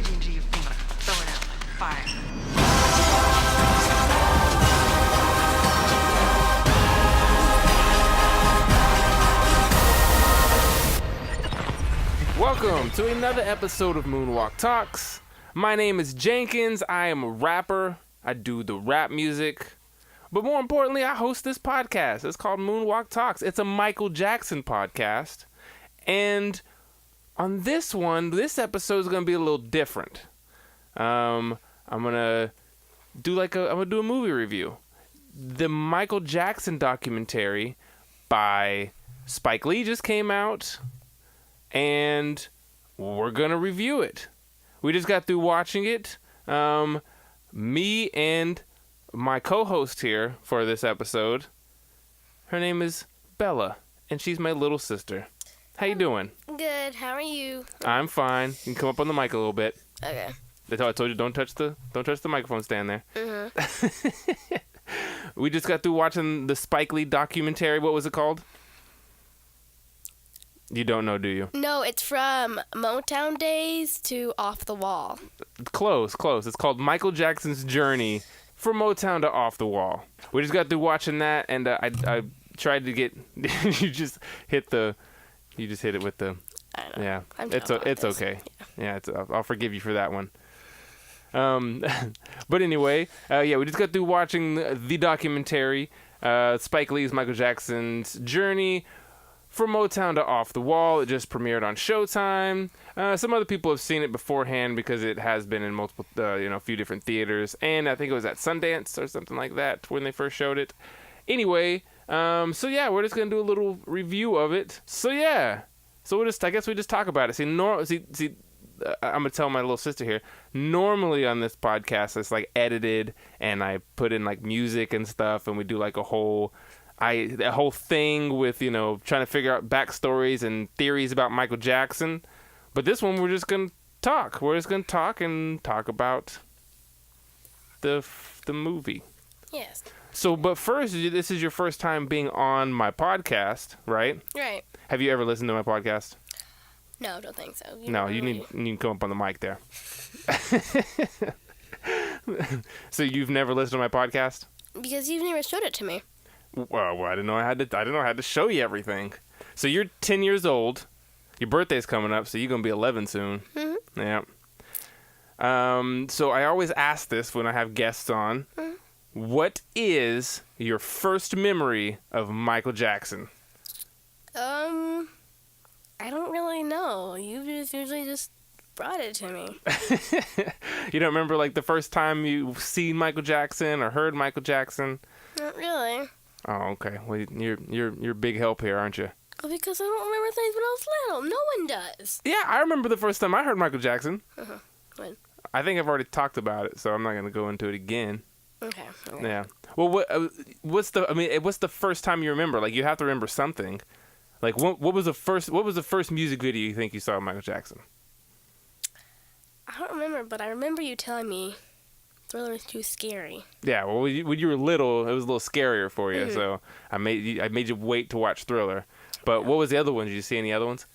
it into your finger. Throw it out. Fire. Welcome to another episode of Moonwalk Talks. My name is Jankins. I am a rapper. I do the rap music. But more importantly, I host this podcast. It's called Moonwalk Talks. It's a Michael Jackson podcast. And on this one, this episode is going to be a little different. I'm going to do a movie review. The Michael Jackson documentary by Spike Lee just came out. And we're going to review it. We just got through watching it. Me and my co-host here for this episode, her name is Bella, and she's my little sister. How you doing? Good. How are you? I'm fine. You can come up on the mic a little bit. Okay. That's how I told you, don't touch the microphone stand there. Mm-hmm. We just got through watching the Spike Lee documentary. What was it called? You don't know, do you? No, it's from Motown days to Off the Wall. Close. It's called Michael Jackson's Journey from Motown to Off the Wall. We just got through watching that, and I tried to get. You just hit it with the. I know. Yeah, it's okay. Yeah, I'll forgive you for that one. But anyway, we just got through watching the documentary, Spike Lee's Michael Jackson's Journey from Motown to Off the Wall. It just premiered on Showtime. Some other people have seen it beforehand because it has been in multiple, a few different theaters. And I think it was at Sundance or something like that when they first showed it. Anyway, we're just going to do a little review of it. So I guess we just talk about it. I'm going to tell my little sister here. Normally on this podcast, it's like edited and I put in like music and stuff and we do like a whole thing with, trying to figure out backstories and theories about Michael Jackson. But this one, we're just going to talk. We're just going to talk about the movie. Yes. So, but first, this is your first time being on my podcast, right? Right. Have you ever listened to my podcast? No, don't think so. You need to come up on the mic there. So you've never listened to my podcast? Because you've never showed it to me. Well, I didn't know I had to show you everything. So you're 10 years old. Your birthday's coming up, so you're gonna be 11 soon. Mm-hmm. Yeah. So I always ask this when I have guests on. Mm-hmm. What is your first memory of Michael Jackson? I don't really know. You just usually just brought it to me. You don't remember like the first time you seen Michael Jackson or heard Michael Jackson? Not really. Oh, okay. Well, you're big help here, aren't you? Well, because I don't remember things when I was little. No one does. Yeah, I remember the first time I heard Michael Jackson. Uh-huh. When? I think I've already talked about it, so I'm not going to go into it again. Okay. Yeah. Well, what's the first time you remember? Like, you have to remember something. Like, what was the first music video you think you saw of Michael Jackson? I don't remember, but I remember you telling me Thriller was too scary. Yeah, well, when you were little, it was a little scarier for you, Mm-hmm. so I made you wait to watch Thriller. But what was the other ones? Did you see any other ones?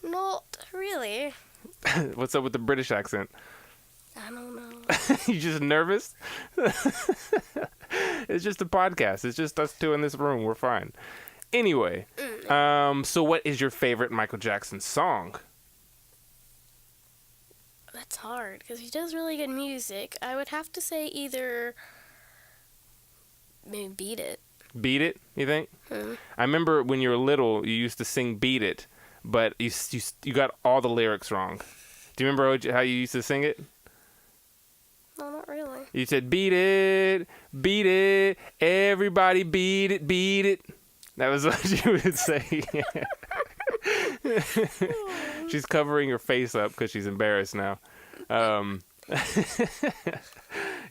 Not really. What's up with the British accent? I don't know. You just nervous? It's just a podcast. It's just us two in this room. We're fine. Anyway, so what is your favorite Michael Jackson song? That's hard, because he does really good music. I would have to say either maybe Beat It. Beat It, you think? Hmm. I remember when you were little, you used to sing Beat It, but you got all the lyrics wrong. Do you remember how you used to sing it? No, not really. You said, beat it, everybody beat it. That was what you would say. She's covering her face up because she's embarrassed now.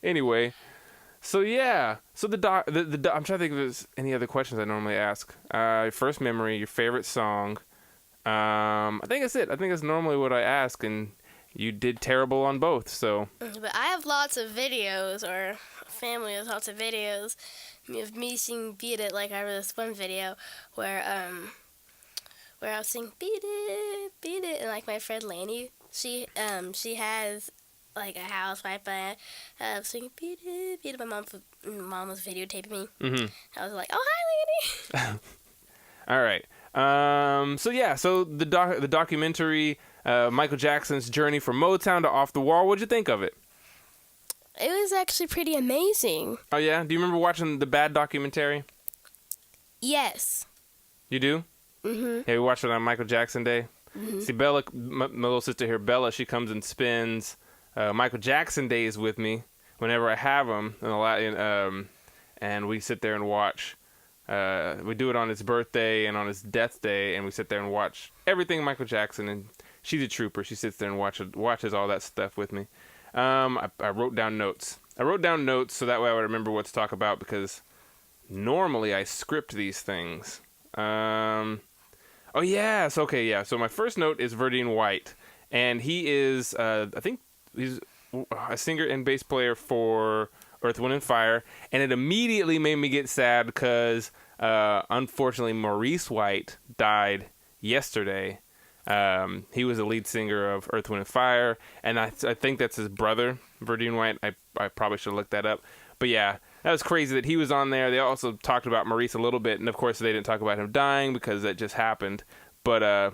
Anyway, so yeah. So I'm trying to think if there's any other questions I normally ask. Your first memory, your favorite song. I think that's it. I think that's normally what I ask, and you did terrible on both, so. But I have lots of videos, or family has lots of videos of me singing Beat It. Like I have this one video where where I was singing beat it, and like my friend Lanny, she has like a house right by. I was singing beat it. My mom was videotaping me. Mm-hmm. I was like, oh hi Lanny. All right. So the documentary, Michael Jackson's journey from Motown to Off the Wall. What'd you think of it? It was actually pretty amazing. Oh yeah. Do you remember watching the Bad documentary? Yes. You do? Mhm. Yeah, we watched it on Michael Jackson Day. Mhm. See, Bella, my little sister here, Bella, she comes and spends Michael Jackson days with me whenever I have them, and we sit there and watch. We do it on his birthday and on his death day, and we sit there and watch everything Michael Jackson. And she's a trooper. She sits there and watches all that stuff with me. I wrote down notes. So that way I would remember what to talk about, because normally I script these things. So my first note is Verdine White, and he is I think he's a singer and bass player for Earth, Wind & Fire, and it immediately made me get sad because unfortunately Maurice White died yesterday. He was the lead singer of Earth, Wind & Fire, and I think that's his brother, Verdine White. I probably should have looked that up. But yeah, that was crazy that he was on there. They also talked about Maurice a little bit, and of course they didn't talk about him dying because that just happened. But I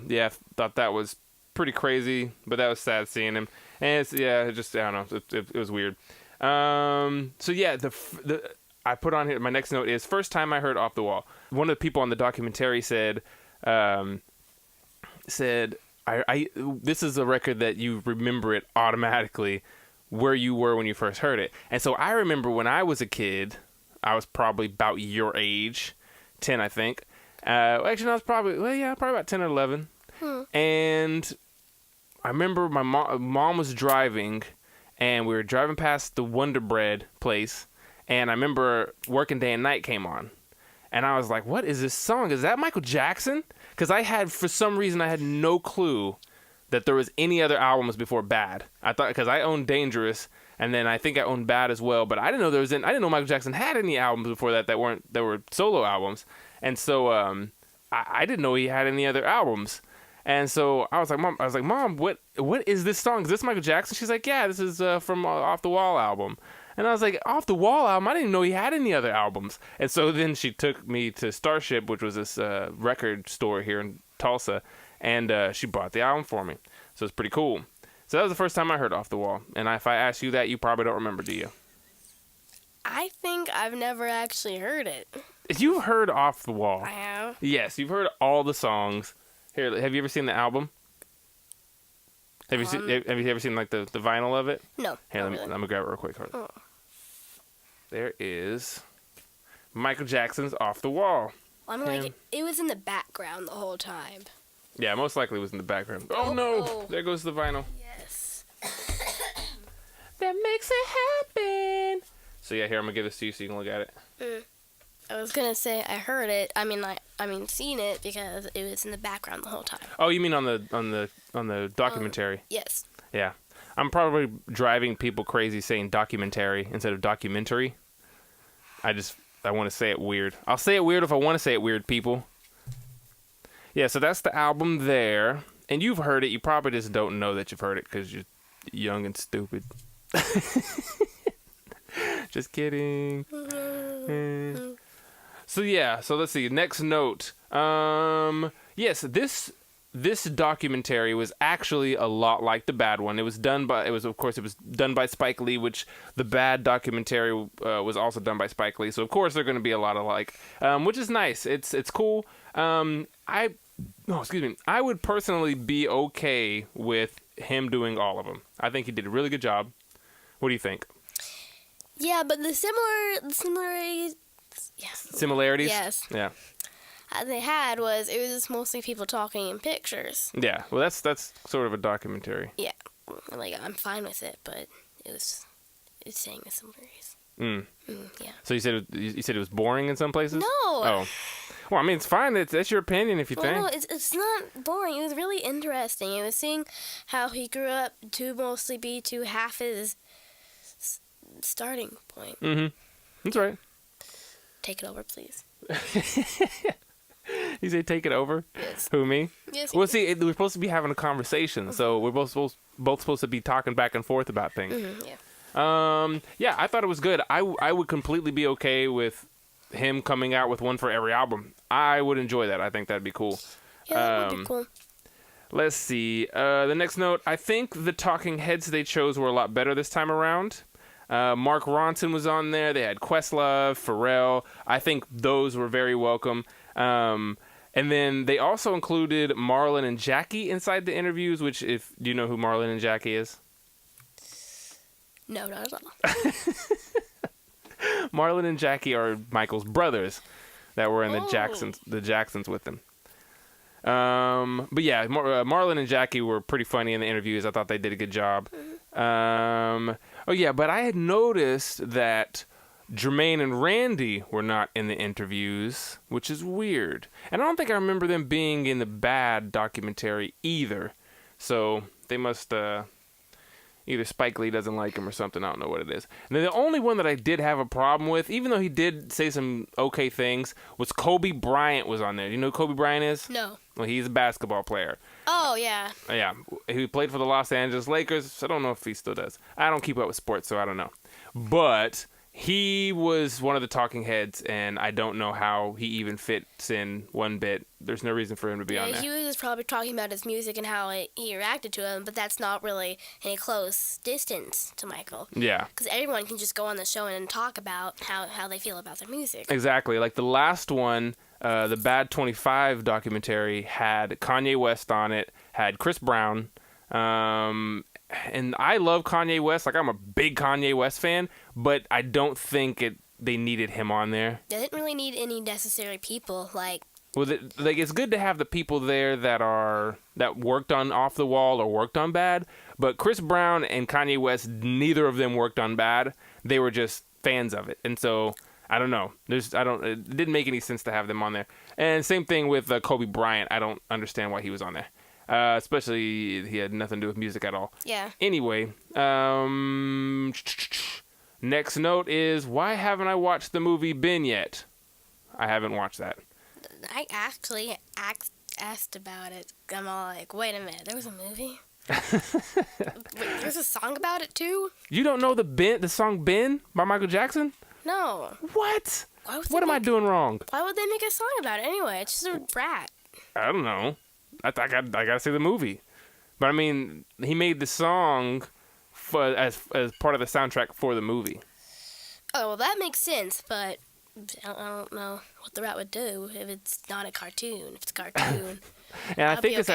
thought that was pretty crazy, but that was sad seeing him. And I don't know, it was weird. I put on here, my next note is first time I heard Off the Wall. One of the people on the documentary said this is a record that you remember it automatically where you were when you first heard it. And so I remember when I was a kid, I was probably about your age, 10 I think. Actually, no, I was probably about 10 or 11. And I remember my mom was driving, and we were driving past the Wonder Bread place, and I remember Working Day and Night came on. And I was like, what is this song? Is that Michael Jackson? Because for some reason, I had no clue that there was any other albums before Bad. I thought, because I owned Dangerous, and then I think I owned Bad as well, but I didn't know I didn't know Michael Jackson had any albums before that were solo albums. And so I didn't know he had any other albums. And so I was like, Mom, what is this song? Is this Michael Jackson? She's like, yeah, this is from Off the Wall album. And I was like, Off the Wall album? I didn't even know he had any other albums. And so then she took me to Starship, which was this record store here in Tulsa, and she bought the album for me. So it's pretty cool. So that was the first time I heard Off the Wall. And if I ask you that, you probably don't remember, do you? I think I've never actually heard it. You've heard Off the Wall. I have. Yes, you've heard all the songs. Here, have you ever seen the album? Have you ever seen like the vinyl of it? No. Here, let me grab it real quick. Oh. There is Michael Jackson's Off the Wall. It was in the background the whole time. Yeah, most likely it was in the background. Oh no! There goes the vinyl. Yes. That makes it happen. So yeah, here I'm gonna give this to you so you can look at it. I was gonna say I heard it. I mean seen it because it was in the background the whole time. Oh, you mean on the documentary? Yes. Yeah, I'm probably driving people crazy saying documentary instead of documentary. I want to say it weird. I'll say it weird if I want to say it weird, people. Yeah, so that's the album there, and you've heard it. You probably just don't know that you've heard it because you're young and stupid. Just kidding. So let's see. Next note. Yes, this documentary was actually a lot like the Bad one. It was done by Spike Lee, which the Bad documentary was also done by Spike Lee. So of course they're going to be a lot alike, which is nice. It's cool. I would personally be okay with him doing all of them. I think he did a really good job. What do you think? Yeah, but the similarities. Yes. Similarities? Yes. Yeah. They had it was just mostly people talking in pictures. Yeah. Well, that's sort of a documentary. Yeah. Like I'm fine with it, but it's saying the similarities. Yeah. So you said it was boring in some places? No. Oh. Well, I mean, it's fine. That's your opinion if you think. No, it's not boring. It was really interesting. It was seeing how he grew up to mostly be to half his starting point. Mm-hmm. That's right. Take it over, please. You say take it over? Yes. Who, me? Yes. Well, see, we're supposed to be having a conversation, so we're both supposed to be talking back and forth about things. Yeah. Yeah, I thought it was good. I would completely be okay with him coming out with one for every album. I would enjoy that. I think that'd be cool. Yeah, that would be cool. Let's see. The next note, I think the talking heads they chose were a lot better this time around. Mark Ronson was on there. They had Questlove, Pharrell. I think those were very welcome. And then they also included Marlon and Jackie inside the interviews, which, do you know who Marlon and Jackie is? No, not at all. Marlon and Jackie are Michael's brothers that were in the Jacksons with them. But yeah, Marlon and Jackie were pretty funny in the interviews. I thought they did a good job. Oh yeah, but I had noticed that Jermaine and Randy were not in the interviews, which is weird. And I don't think I remember them being in the Bad documentary either. So they must either Spike Lee doesn't like him or something. I don't know what it is. And then the only one that I did have a problem with, even though he did say some okay things, was Kobe Bryant was on there. Do you know who Kobe Bryant is? No. Well, he's a basketball player. Oh, yeah. Yeah. He played for the Los Angeles Lakers. I don't know if he still does. I don't keep up with sports, so I don't know. But he was one of the talking heads, and I don't know how he even fits in one bit. There's no reason for him to be on there. He was probably talking about his music and how he reacted to him, but that's not really any close distance to Michael. Yeah. Because everyone can just go on the show and talk about how they feel about their music. Exactly. Like the last one, the Bad 25 documentary had Kanye West on it, had Chris Brown, and I love Kanye West. Like, I'm a big Kanye West fan, but I don't think they needed him on there. They didn't really need any necessary people, like... Well, it's good to have the people there that worked on Off the Wall or worked on Bad, but Chris Brown and Kanye West, neither of them worked on Bad. They were just fans of it, and so I don't know. It didn't make any sense to have them on there. And same thing with Kobe Bryant. I don't understand why he was on there. Especially he had nothing to do with music at all. Yeah. Anyway, next note is, why haven't I watched the movie Ben yet? I haven't watched that. I actually asked about it. I'm all like, wait a minute, there was a movie? Wait, there's a song about it too? You don't know the song Ben by Michael Jackson? No. What? What am I doing wrong? Why would they make a song about it anyway? It's just a brat. I don't know. I gotta see the movie. But I mean, he made the song as part of the soundtrack for the movie. Oh, well, that makes sense, but I don't know what the rat would do if it's not a cartoon. If it's a cartoon, and I think it's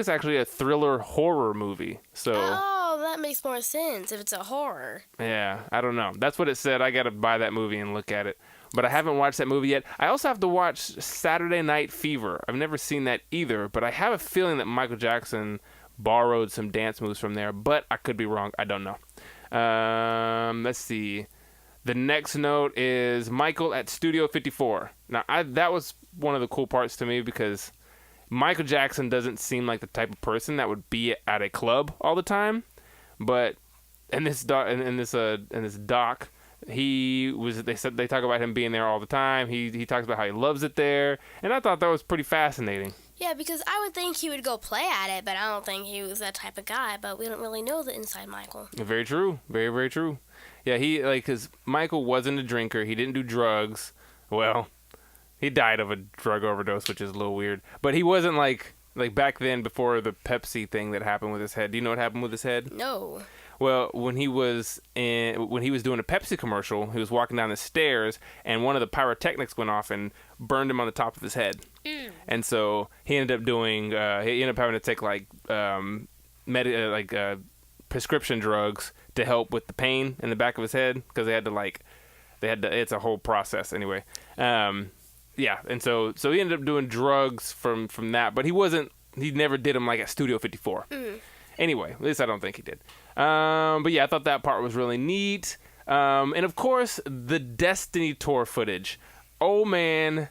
actually a thriller horror movie. So. Oh, that makes more sense if it's a horror. Yeah, I don't know. That's what it said. I gotta buy that movie and look at it. But I haven't watched that movie yet. I also have to watch Saturday Night Fever. I've never seen that either, but I have a feeling that Michael Jackson borrowed some dance moves from there, but I could be wrong. I don't know. Let's see. The next note is Michael at Studio 54. Now, that was one of the cool parts to me because Michael Jackson doesn't seem like the type of person that would be at a club all the time, but in this doc, they talk about him being there all the time. He talks about how he loves it there, and I thought that was pretty fascinating. Yeah, because I would think he would go play at it, but I don't think he was that type of guy. But we don't really know the inside Michael. Very true. Very, very true. Yeah, because Michael wasn't a drinker. He didn't do drugs. Well, he died of a drug overdose, which is a little weird. But he wasn't like back then before the Pepsi thing that happened with his head. Do you know what happened with his head? No. Well, when he was doing a Pepsi commercial, he was walking down the stairs, and one of the pyrotechnics went off and burned him on the top of his head. Mm. And so he ended up having to take prescription drugs to help with the pain in the back of his head because it's a whole process anyway. Yeah, and so he ended up doing drugs from that, but he never did them like at Studio 54. Mm. Anyway, at least I don't think he did. But yeah, I thought that part was really neat. And of course, the Destiny Tour footage. Oh man,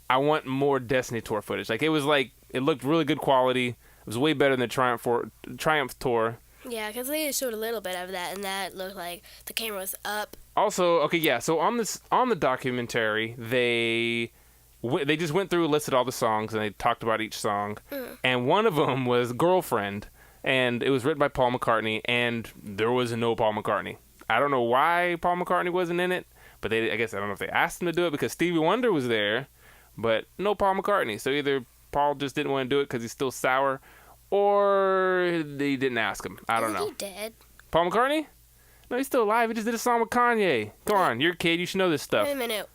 I want more Destiny Tour footage. Like it looked really good quality. It was way better than the Triumph Tour. Yeah, because they showed a little bit of that, and that looked like the camera was up. Also, okay, yeah. So on the documentary, they they just went through and listed all the songs, and they talked about each song. And one of them was Girlfriend, and it was written by Paul McCartney, and there was no Paul McCartney. I don't know why Paul McCartney wasn't in it, but I guess I don't know if they asked him to do it because Stevie Wonder was there, but no Paul McCartney. So either Paul just didn't want to do it because he's still sour, or they didn't ask him. I don't know. He dead. Paul McCartney? No, he's still alive. He just did a song with Kanye. Come on, you're a kid. You should know this stuff. Wait a minute.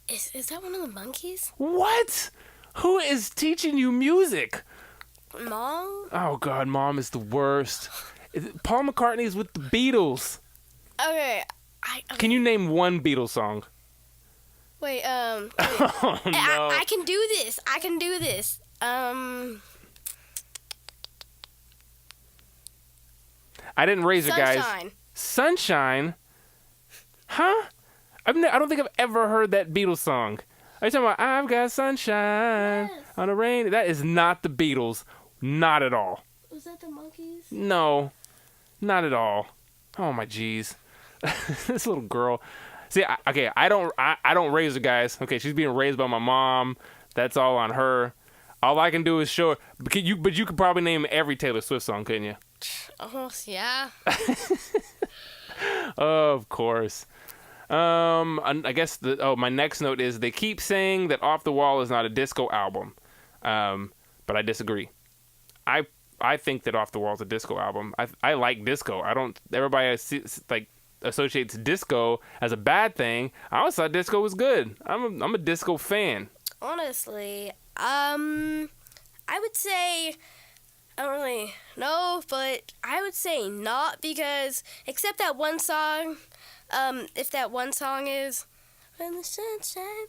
Is that one of the monkeys? What? Who is teaching you music? Mom? Oh, God, Mom is the worst. Paul McCartney is with the Beatles. Okay. Can you name one Beatles song? Wait, Oh, no. I can do this. I can do this. I didn't raise her, guys. Sunshine. Sunshine? Huh? I don't think I've ever heard that Beatles song. Are you talking about I've got sunshine on a rain? That is not the Beatles. Not at all. Was that the monkeys? No. Not at all. Oh, my jeez. This little girl. See, I don't raise her, guys. Okay, she's being raised by my mom. That's all on her. All I can do is show her. But you could probably name every Taylor Swift song, couldn't you? Oh, yeah. Of course. I guess my next note is they keep saying that Off the Wall is not a disco album, but I disagree. I think that Off the Wall is a disco album. I like disco. Everybody associates disco as a bad thing. I always thought disco was good. I'm a disco fan. Honestly, I would say, I don't really know, but I would say not because, except that one song, if that one song is, when the sunshine,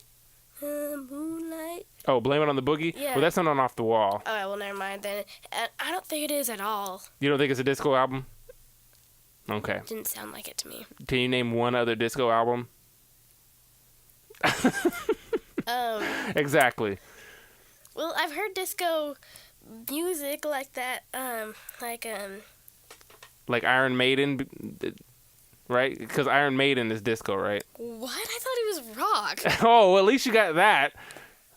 the moonlight. Oh, Blame It on the Boogie? Yeah. Well, that's not on Off the Wall. Okay, well, never mind then. I don't think it is at all. You don't think it's a disco album? Okay. Didn't sound like it to me. Can you name one other disco album? Exactly. Well, I've heard disco music like that, like Iron Maiden, right? Because Iron Maiden is disco, right? What? I thought it was rock. Oh, well, at least you got that.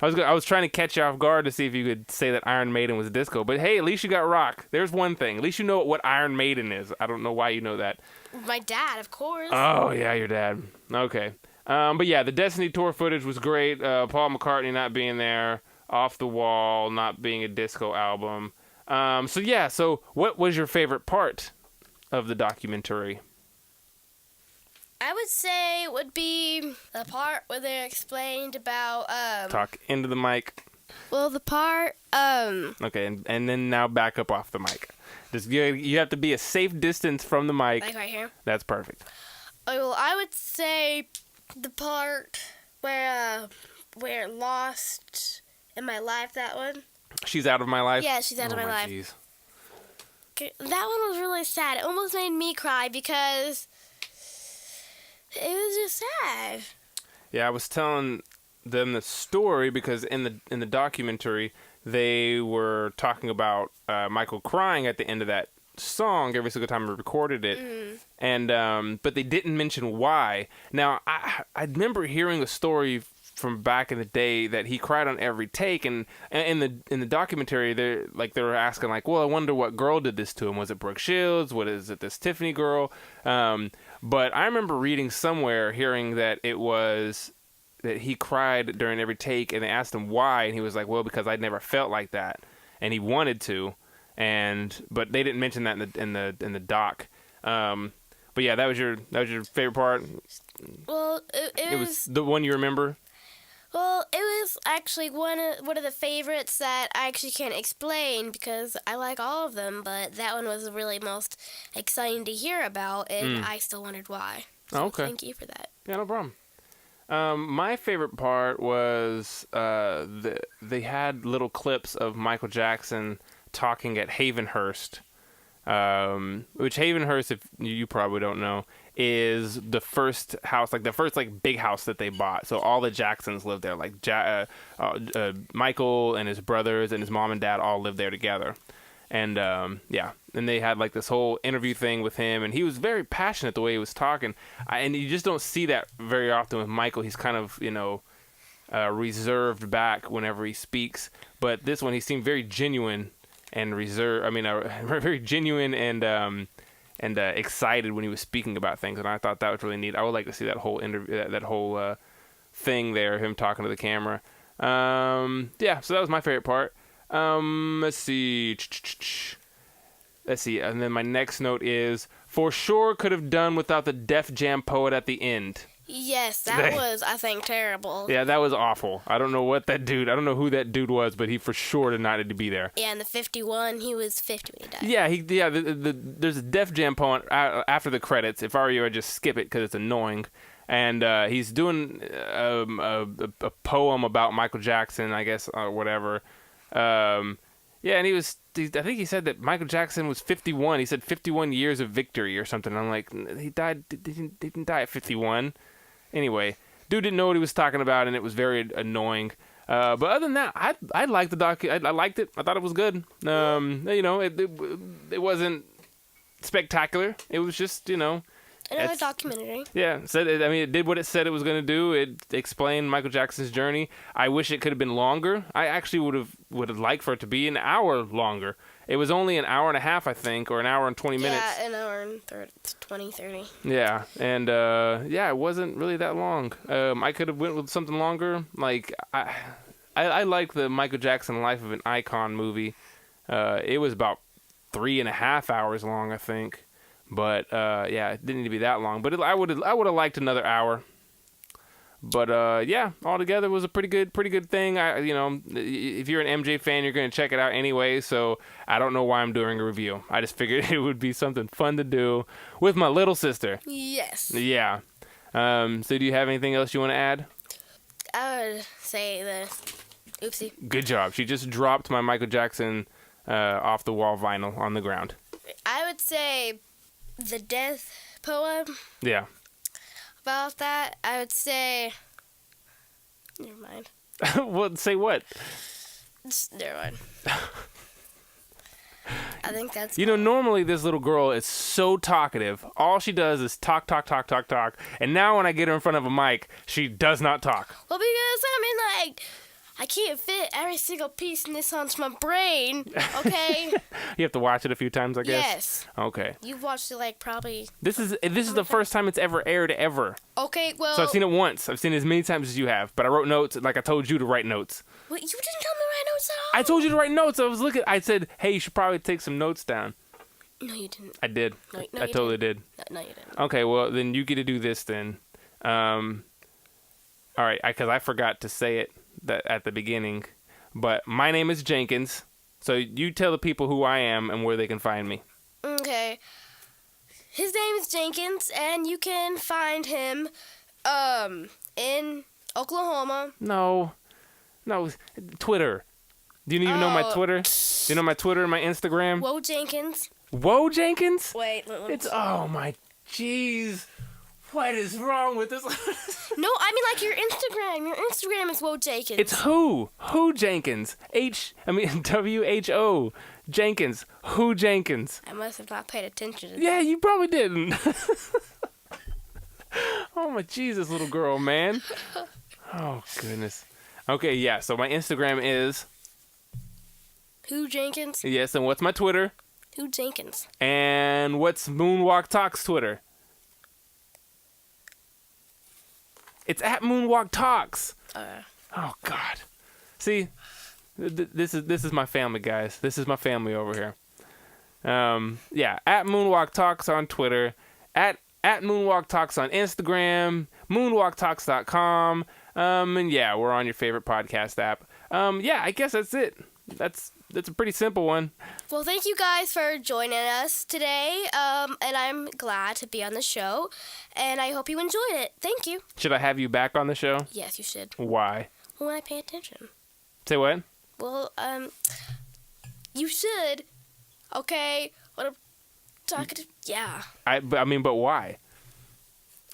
I was trying to catch you off guard to see if you could say that Iron Maiden was disco, but hey, at least you got rock. There's one thing. At least you know what Iron Maiden is. I don't know why you know that. My dad, of course. Oh yeah, your dad. Okay. But yeah, the Destiny tour footage was great. Paul McCartney not being there, Off the Wall not being a disco album. So what was your favorite part of the documentary? I would say it would be the part where they explained about Talk into the mic. Well, the part Okay, and then now back up off the mic. Just you have to be a safe distance from the mic. like right here. That's perfect. Oh, well, I would say the part where Lost in My Life, that one. She's Out of My Life? Yeah, She's Out of My Life. Geez. That one was really sad. It almost made me cry because it was just sad. Yeah, I was telling them the story because in the documentary they were talking about Michael crying at the end of that song every single time we recorded it, and but they didn't mention why. Now I remember hearing a story from back in the day that he cried on every take, and in the documentary they were asking like, well, I wonder what girl did this to him. Was it Brooke Shields? What is it? This Tiffany girl? But I remember reading somewhere, hearing that it was that he cried during every take, and they asked him why, and he was like, well, because I'd never felt like that, and he wanted to, but they didn't mention that in the doc. But yeah, that was your favorite part. Well, it was the one you remember. Well, it was actually one of the favorites that I actually can't explain because I like all of them, but that one was really most exciting to hear about, and I still wondered why. So okay. Thank you for that. Yeah, no problem. My favorite part was they had little clips of Michael Jackson talking at Havenhurst, which Havenhurst, if you probably don't know, is the first house, like the first big house that they bought. So all the Jacksons lived there, like Michael and his brothers and his mom and dad all lived there together. And and they had this whole interview thing with him, and he was very passionate the way he was talking. And you just don't see that very often with Michael. He's kind of reserved back whenever he speaks. But this one, he seemed very genuine and reserved. I mean, very genuine and excited when he was speaking about things, and I thought that was really neat. I would like to see that whole interview, that whole thing there, him talking to the camera. Yeah, so that was my favorite part. Let's see, and then my next note is, for sure could have done without the Def Jam poet at the end. Yes, that was, I think, terrible. Yeah, that was awful. I don't know who that dude was, but he for sure did not need to be there. Yeah, in the 51, he was 50 when he died. Yeah, there's a Def Jam poem after the credits. If I were you, I'd just skip it because it's annoying. And he's doing a poem about Michael Jackson, I guess, or whatever. Yeah, and I think he said that Michael Jackson was 51. He said 51 years of victory or something. I'm like, he didn't die at 51. Anyway, dude didn't know what he was talking about, and it was very annoying. But other than that, I liked the doc. I liked it. I thought it was good. It wasn't spectacular. It was just, Another documentary. Yeah, it did what it said it was going to do. It explained Michael Jackson's journey. I wish it could have been longer. I actually would have liked for it to be an hour longer. It was only an hour and a half, I think, or an hour and 20 minutes. Yeah, an hour and 30. Yeah, and it wasn't really that long. I could have went with something longer. Like I like the Michael Jackson Life of an Icon movie. It was about 3.5 hours long, I think. But it didn't need to be that long. But I would have liked another hour. But altogether it was a pretty good thing. If you're an MJ fan, you're gonna check it out anyway. So I don't know why I'm doing a review. I just figured it would be something fun to do with my little sister. Yes. Yeah. So do you have anything else you want to add? I would say oopsie. Good job. She just dropped my Michael Jackson off the wall vinyl on the ground. I would say the death poem. Yeah. About that, I would say. Never mind. Well, say what? Never mind. I think that's. Normally this little girl is so talkative. All she does is talk. And now when I get her in front of a mic, she does not talk. Well, because I can't fit every single piece in this onto my brain, okay? You have to watch it a few times, I guess? Yes. Okay. You've watched it, probably... This is the first time it's ever aired, ever. Okay, well... So I've seen it once. I've seen it as many times as you have. But I wrote notes, like I told you to write notes. Wait, you didn't tell me to write notes at all? I told you to write notes. I said, hey, you should probably take some notes down. No, you didn't. I did. No, I totally did. No, you didn't. Okay, well, then you get to do this then. All right, because I forgot to say it at the beginning. But my name is Jankins, so you tell the people who I am and where they can find me. Okay. His name is Jankins, and you can find him in Oklahoma. No, Twitter. Do you even know my Twitter? Do you know my Twitter and my Instagram? Whoa, Jankins. Whoa, Jenkins? Wait. Oh, my jeez. What is wrong with this? No, I mean your Instagram. Your Instagram is Whoa Jenkins. It's Who Jenkins. WHO Jenkins. Who Jenkins. I must have not paid attention to that. Yeah, you probably didn't. Oh my Jesus, little girl, man. Oh goodness. Okay, yeah. So my Instagram is Who Jenkins. Yes, and what's my Twitter? Who Jenkins. And what's Moonwalk Talks Twitter? It's at Moonwalk Talks. Oh God. See, this is my family, guys. This is my family over here. Yeah, at Moonwalk Talks on Twitter, at Moonwalk Talks on Instagram, moonwalktalks.com. And yeah, we're on your favorite podcast app. Yeah, I guess that's it. That's a pretty simple one. Well, thank you guys for joining us today. And I'm glad to be on the show. And I hope you enjoyed it. Thank you. Should I have you back on the show? Yes, you should. Why? When I pay attention. Say what? Well, you should. Okay. What I'm talking to. Yeah. But why?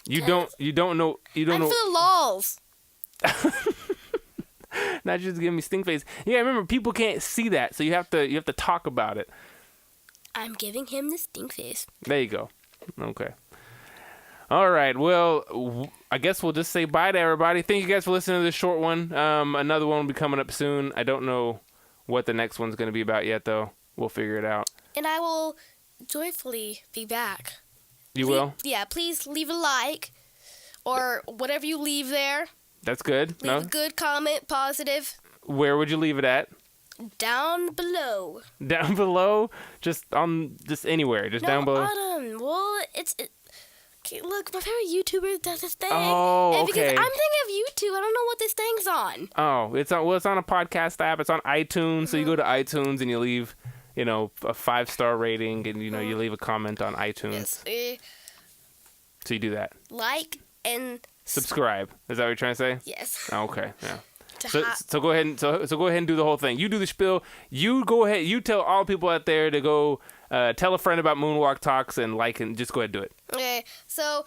You don't know. I'm for the lulz. Not just give me stink face. Yeah, remember people can't see that, so you have to talk about it. I'm giving him the stink face. There you go. Okay. All right. Well, I guess we'll just say bye to everybody. Thank you guys for listening to this short one. Another one will be coming up soon. I don't know what the next one's going to be about yet, though. We'll figure it out. And I will joyfully be back. You will? Yeah, please leave a like or whatever you leave there. That's good. Leave a good comment, positive. Where would you leave it at? Down below. Down below? Just anywhere. Just down below? Well, okay, look, my favorite YouTuber does this thing. Oh, and because okay. I'm thinking of YouTube, I don't know what this thing's on. Oh, it's on a podcast app. It's on iTunes. So you go to iTunes and you leave, a 5-star rating and, you leave a comment on iTunes. Yes. So you do that. Like and subscribe. Is that what you're trying to say? Yes. Oh, okay. Yeah. So go ahead and go ahead and do the whole thing. You do the spiel. You go ahead. You tell all people out there to go tell a friend about Moonwalk Talks and just go ahead and do it. Okay. So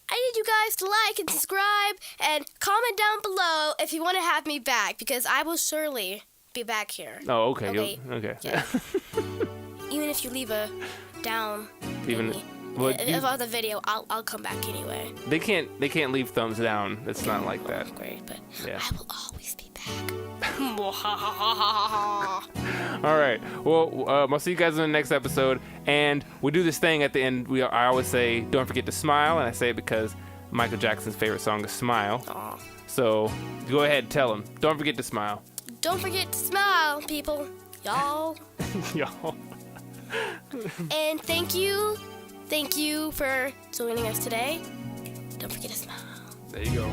I need you guys to like and subscribe and comment down below if you want to have me back because I will surely be back here. Oh, okay. Okay. Yeah. Even if you leave a down. About the video, I'll come back anyway. They can't leave thumbs down. It's not like that. Great, but yeah. I will always be back. All right. Well, I'll see you guys in the next episode. And we do this thing at the end. I always say, "Don't forget to smile," and I say it because Michael Jackson's favorite song is "Smile." Aww. So go ahead and tell him. Don't forget to smile. Don't forget to smile, people, y'all. Y'all. And thank you for joining us today. Don't forget to smile. There you go.